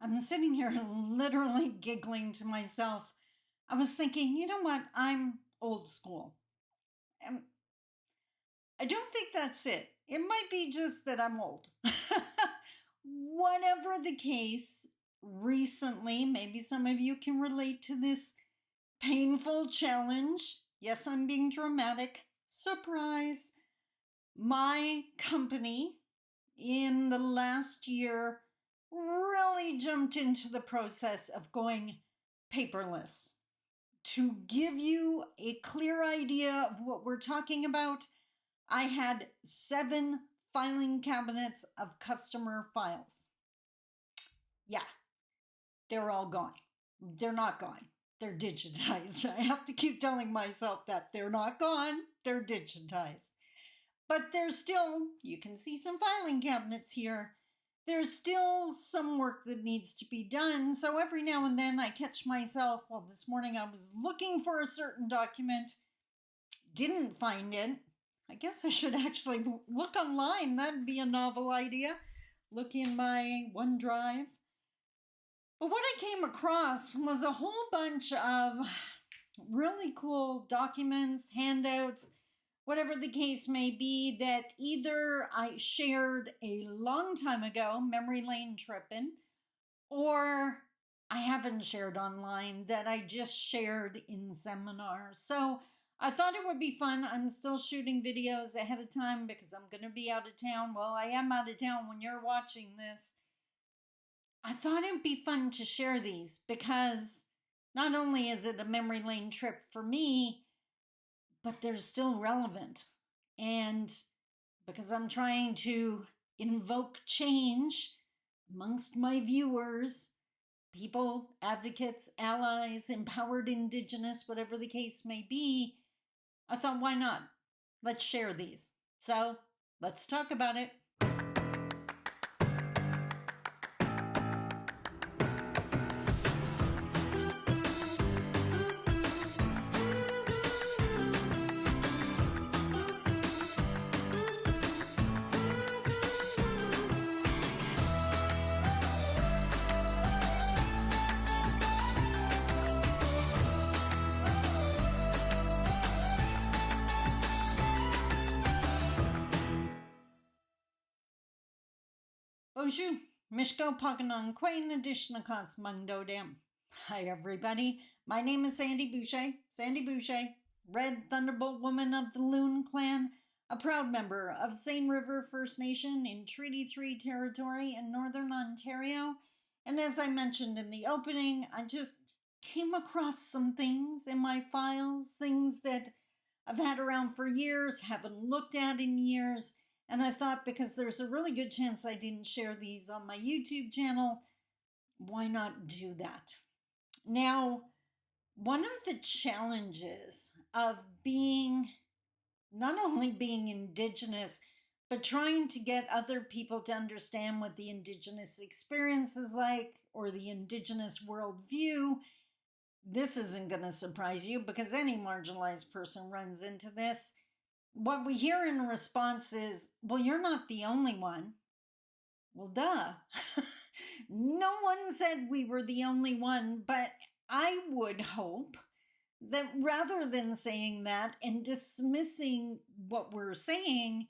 I'm sitting here literally giggling to myself. I was thinking, you know what? I'm old school. And I don't think that's it. It might be just that I'm old. Whatever the case, recently, maybe some of you can relate to this painful challenge. Yes, I'm being dramatic. Surprise. My company in the last year really jumped into the process of going paperless. To give you a clear idea of what we're talking about, I had 7 filing cabinets of customer files. Yeah, they're all gone. They're not gone. They're digitized. I have to keep telling myself that they're not gone. They're digitized. But there's still, you can see some filing cabinets here. There's still some work that needs to be done. So every now and then I catch myself, well, this morning I was looking for a certain document, didn't find it. I guess I should actually look online. That'd be a novel idea. Look in my OneDrive. But what I came across was a whole bunch of really cool documents, handouts, whatever the case may be, that either I shared a long time ago, memory lane tripping, or I haven't shared online that I just shared in seminars. So I thought it would be fun. I'm still shooting videos ahead of time because I'm going to be out of town. Well, I am out of town when you're watching this. I thought it'd be fun to share these because not only is it a memory lane trip for me, but they're still relevant. And because I'm trying to invoke change amongst my viewers, people, advocates, allies, empowered Indigenous, whatever the case may be, I thought, why not? Let's share these. So let's talk about it. Bonjour, Mishko Paganon Quain Adishnakas Mundo Dam. Hi everybody, my name is Sandy Boucher, Red Thunderbolt Woman of the Loon Clan, a proud member of Seine River First Nation in Treaty 3 territory in Northern Ontario. And as I mentioned in the opening, I just came across some things in my files, things that I've had around for years, haven't looked at in years. And I thought, because there's a really good chance I didn't share these on my YouTube channel, why not do that? Now, one of the challenges of not only being Indigenous, but trying to get other people to understand what the Indigenous experience is like, or the Indigenous worldview, this isn't going to surprise you because any marginalized person runs into this. What we hear in response is, well, you're not the only one. Well, duh. No one said we were the only one, but I would hope that rather than saying that and dismissing what we're saying,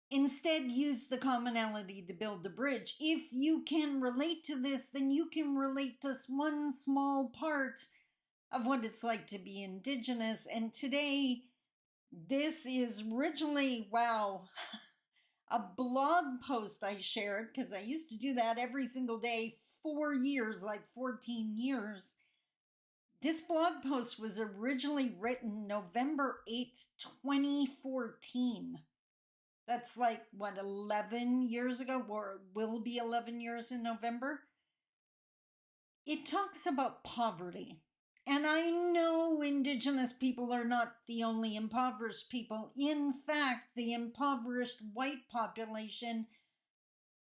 instead use the commonality to build the bridge. If you can relate to this, then you can relate to one small part of what it's like to be Indigenous. And today, this is originally, a blog post I shared, because I used to do that every single day, 4 years, like 14 years. This blog post was originally written November 8th, 2014. That's 11 years ago, or will be 11 years in November. It talks about poverty. And I know Indigenous people are not the only impoverished people. In fact, the impoverished white population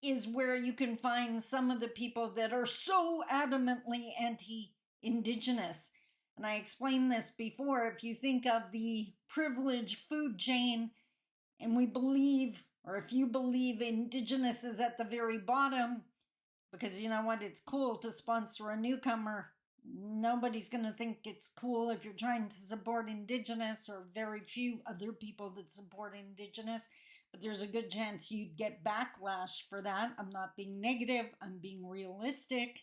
is where you can find some of the people that are so adamantly anti-Indigenous. And I explained this before. If you think of the privileged food chain, and we believe, or if you believe Indigenous is at the very bottom, Because you know what? It's cool to sponsor a newcomer. Nobody's going to think it's cool if you're trying to support Indigenous, or very few other people that support Indigenous. But there's a good chance you'd get backlash for that. I'm not being negative, I'm being realistic.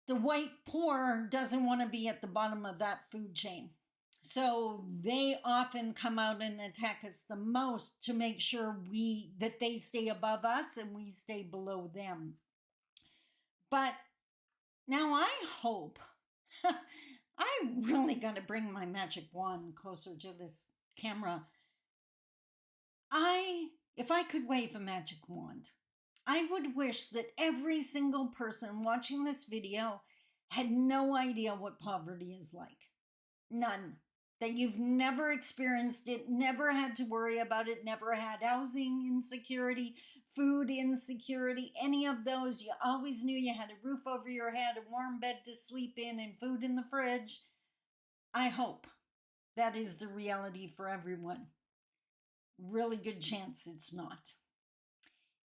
The white poor doesn't want to be at the bottom of that food chain. So they often come out and attack us the most to make sure that they stay above us and we stay below them. But now I hope, I really got to bring my magic wand closer to this camera. If I could wave a magic wand, I would wish that every single person watching this video had no idea what poverty is like. None. That you've never experienced it, never had to worry about it, never had housing insecurity, food insecurity, any of those. You always knew you had a roof over your head, a warm bed to sleep in, and food in the fridge. I hope that is the reality for everyone. Really good chance it's not.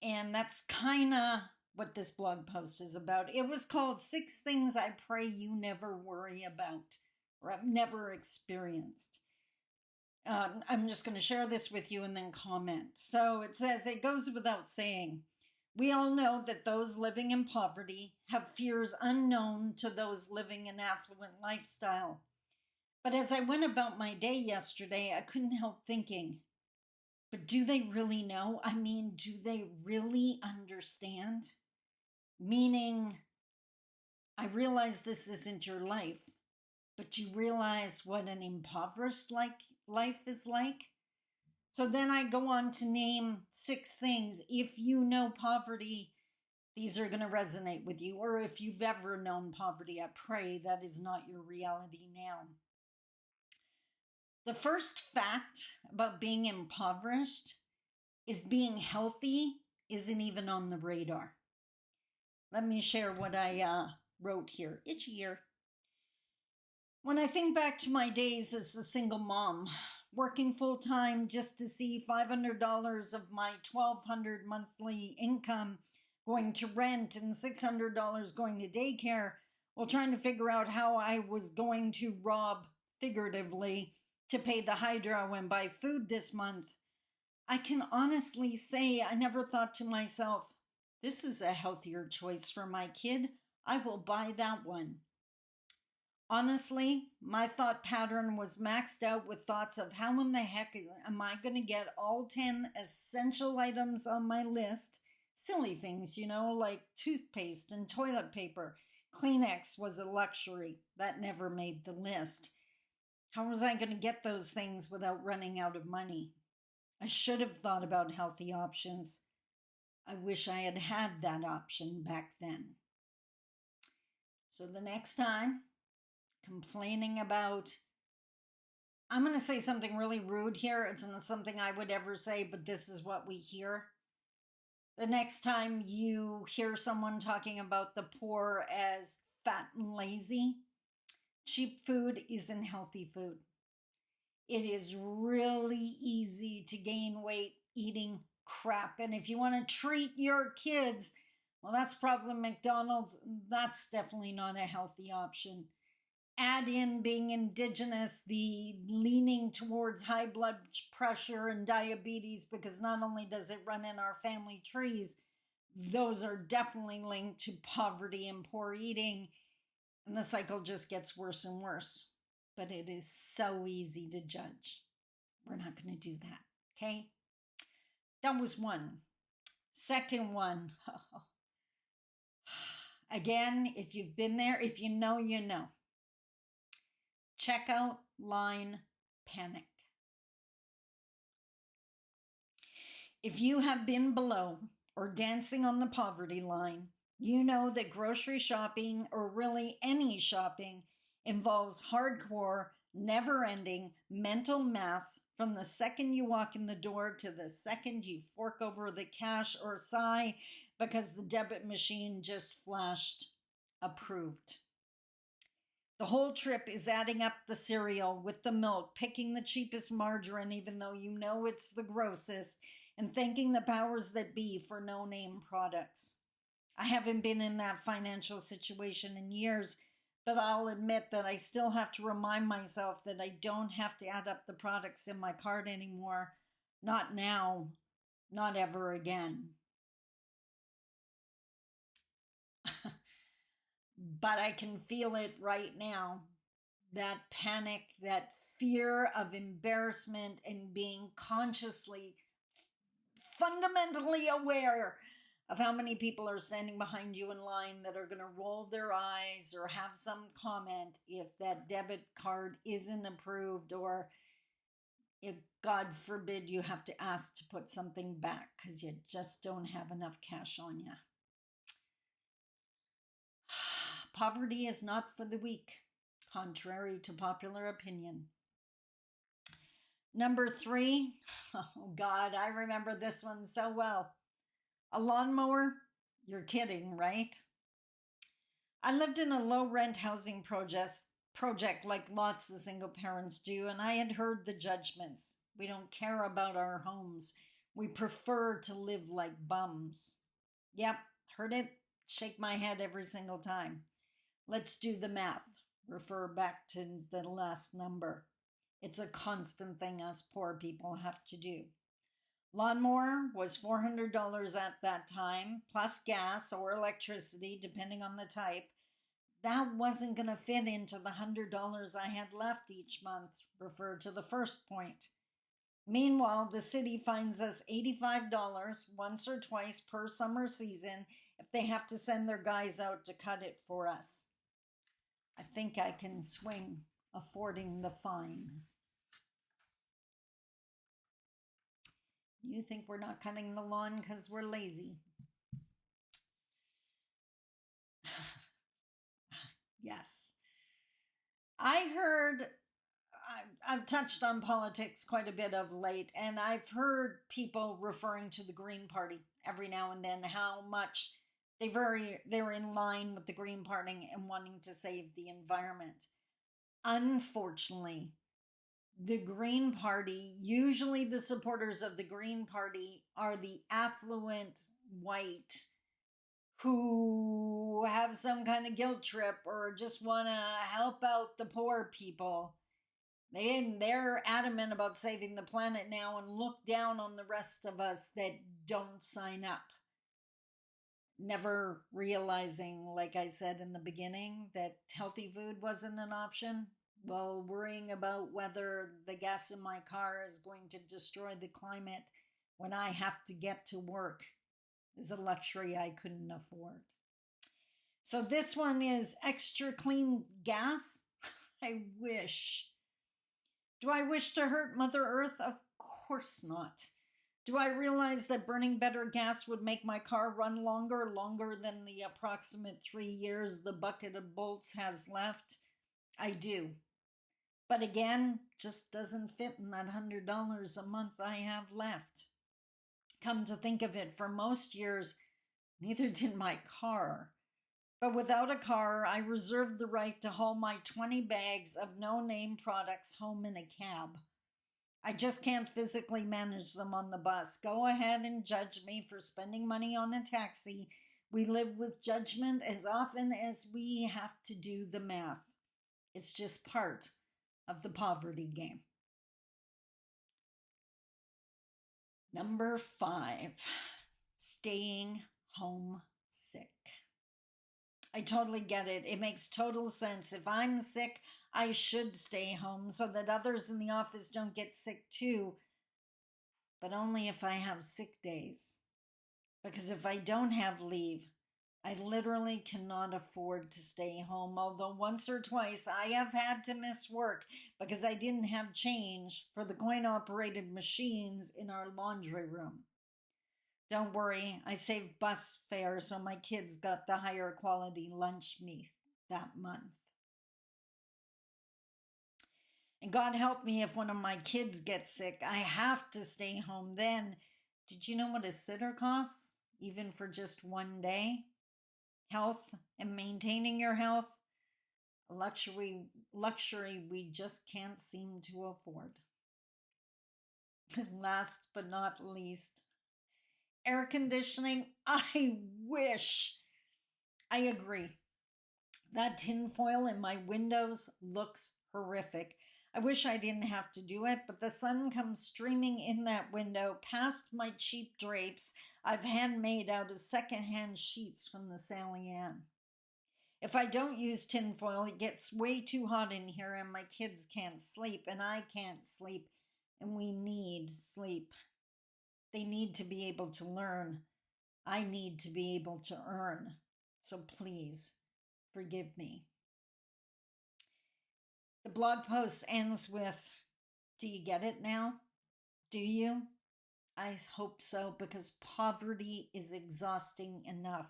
And that's kind of what this blog post is about. It was called 6 Things I Pray You Never Worry About, or I've never experienced. I'm just going to share this with you and then comment. So it says, it goes without saying, we all know that those living in poverty have fears unknown to those living an affluent lifestyle. But as I went about my day yesterday, I couldn't help thinking, but do they really know? I mean, do they really understand? Meaning, I realize this isn't your life, but you realize what an impoverished life is like? So then I go on to name 6 things. If you know poverty, these are going to resonate with you. Or if you've ever known poverty, I pray that is not your reality now. The first fact about being impoverished is being healthy isn't even on the radar. Let me share what I wrote here. Itchy ear. When I think back to my days as a single mom, working full-time just to see $500 of my $1,200 monthly income going to rent and $600 going to daycare, while trying to figure out how I was going to rob, figuratively, to pay the hydro and buy food this month, I can honestly say I never thought to myself, this is a healthier choice for my kid. I will buy that one. Honestly, my thought pattern was maxed out with thoughts of how in the heck am I going to get all 10 essential items on my list? Silly things, like toothpaste and toilet paper. Kleenex was a luxury. That never made the list. How was I going to get those things without running out of money? I should have thought about healthy options. I wish I had had that option back then. So the next time, complaining about, I'm going to say something really rude here. It's not something I would ever say, but this is what we hear. The next time you hear someone talking about the poor as fat and lazy, cheap food isn't healthy food. It is really easy to gain weight eating crap. And if you want to treat your kids, well, that's probably McDonald's. That's definitely not a healthy option. Add in being Indigenous, the leaning towards high blood pressure and diabetes, because not only does it run in our family trees, those are definitely linked to poverty and poor eating. And the cycle just gets worse and worse. But it is so easy to judge. We're not going to do that, okay? That was one. Second one. Again, if you've been there, if you know, you know. Checkout line panic. If you have been below or dancing on the poverty line, you know that grocery shopping, or really any shopping, involves hardcore, never-ending mental math from the second you walk in the door to the second you fork over the cash or sigh because the debit machine just flashed approved. The whole trip is adding up the cereal with the milk, picking the cheapest margarine even though you know it's the grossest, and thanking the powers that be for no-name products. I haven't been in that financial situation in years, but I'll admit that I still have to remind myself that I don't have to add up the products in my cart anymore. Not now, not ever again. But I can feel it right now. That panic, that fear of embarrassment, and being consciously, fundamentally aware of how many people are standing behind you in line that are going to roll their eyes or have some comment if that debit card isn't approved, or if, God forbid, you have to ask to put something back because you just don't have enough cash on you. Poverty is not for the weak, contrary to popular opinion. Number 3, oh God, I remember this one so well. A lawnmower? You're kidding, right? I lived in a low rent housing project like lots of single parents do, and I had heard the judgments. We don't care about our homes. We prefer to live like bums. Yep, heard it. Shake my head every single time. Let's do the math. Refer back to the last number. It's a constant thing us poor people have to do. Lawnmower was $400 at that time, plus gas or electricity, depending on the type. That wasn't going to fit into the $100 I had left each month, refer to the first point. Meanwhile, the city fines us $85 once or twice per summer season if they have to send their guys out to cut it for us. I think I can swing affording the fine. You think we're not cutting the lawn because we're lazy? Yes. I've touched on politics quite a bit of late, and I've heard people referring to the Green Party every now and then, how much they're in line with the Green Party and wanting to save the environment. Unfortunately, the Green Party, usually the supporters of the Green Party are the affluent white who have some kind of guilt trip or just want to help out the poor people. They're adamant about saving the planet now and look down on the rest of us that don't sign up. Never realizing, like I said in the beginning, that healthy food wasn't an option, while worrying about whether the gas in my car is going to destroy the climate when I have to get to work is a luxury I couldn't afford. So this one is extra clean gas. I wish. Do I wish to hurt Mother Earth? Of course not. Do I realize that burning better gas would make my car run longer than the approximate 3 years the bucket of bolts has left? I do. But again, just doesn't fit in that $100 a month I have left. Come to think of it, for most years, neither did my car. But without a car, I reserved the right to haul my 20 bags of no-name products home in a cab. I just can't physically manage them on the bus. Go ahead and judge me for spending money on a taxi. We live with judgment as often as we have to do the math. It's just part of the poverty game. Number 5, staying home sick. I totally get it. It makes total sense. If I'm sick, I should stay home so that others in the office don't get sick too. But only if I have sick days. Because if I don't have leave, I literally cannot afford to stay home. Although once or twice I have had to miss work because I didn't have change for the coin-operated machines in our laundry room. Don't worry, I saved bus fare so my kids got the higher quality lunch meat that month. And God help me if one of my kids gets sick. I have to stay home then. Did you know what a sitter costs, even for just one day? Health and maintaining your health, a luxury we just can't seem to afford. Last but not least, air conditioning. I wish I agree. That tinfoil in my windows looks horrific. I wish I didn't have to do it, but the sun comes streaming in that window past my cheap drapes I've handmade out of secondhand sheets from the Sally Ann. If I don't use tinfoil, it gets way too hot in here and my kids can't sleep and I can't sleep, and we need sleep. They need to be able to learn. I need to be able to earn. So please forgive me. The blog post ends with, do you get it now? Do you? I hope so, because poverty is exhausting enough.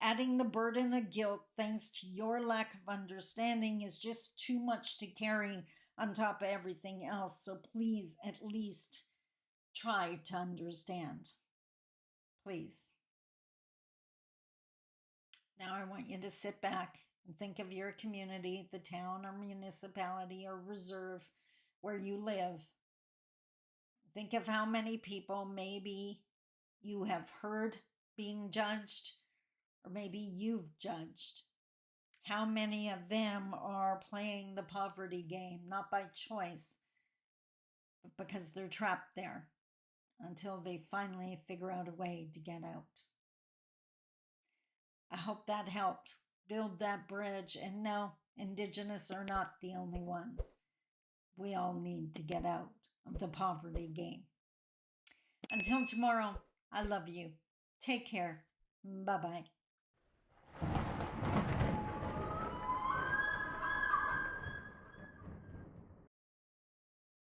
Adding the burden of guilt thanks to your lack of understanding is just too much to carry on top of everything else. So please, at least try to understand. Please. Now I want you to sit back and think of your community, the town or municipality or reserve where you live. Think of how many people maybe you have heard being judged, or maybe you've judged. How many of them are playing the poverty game, not by choice, but because they're trapped there until they finally figure out a way to get out. I hope that helped build that bridge. And no, Indigenous are not the only ones. We all need to get out of the poverty game. Until tomorrow, I love you. Take care. Bye-bye.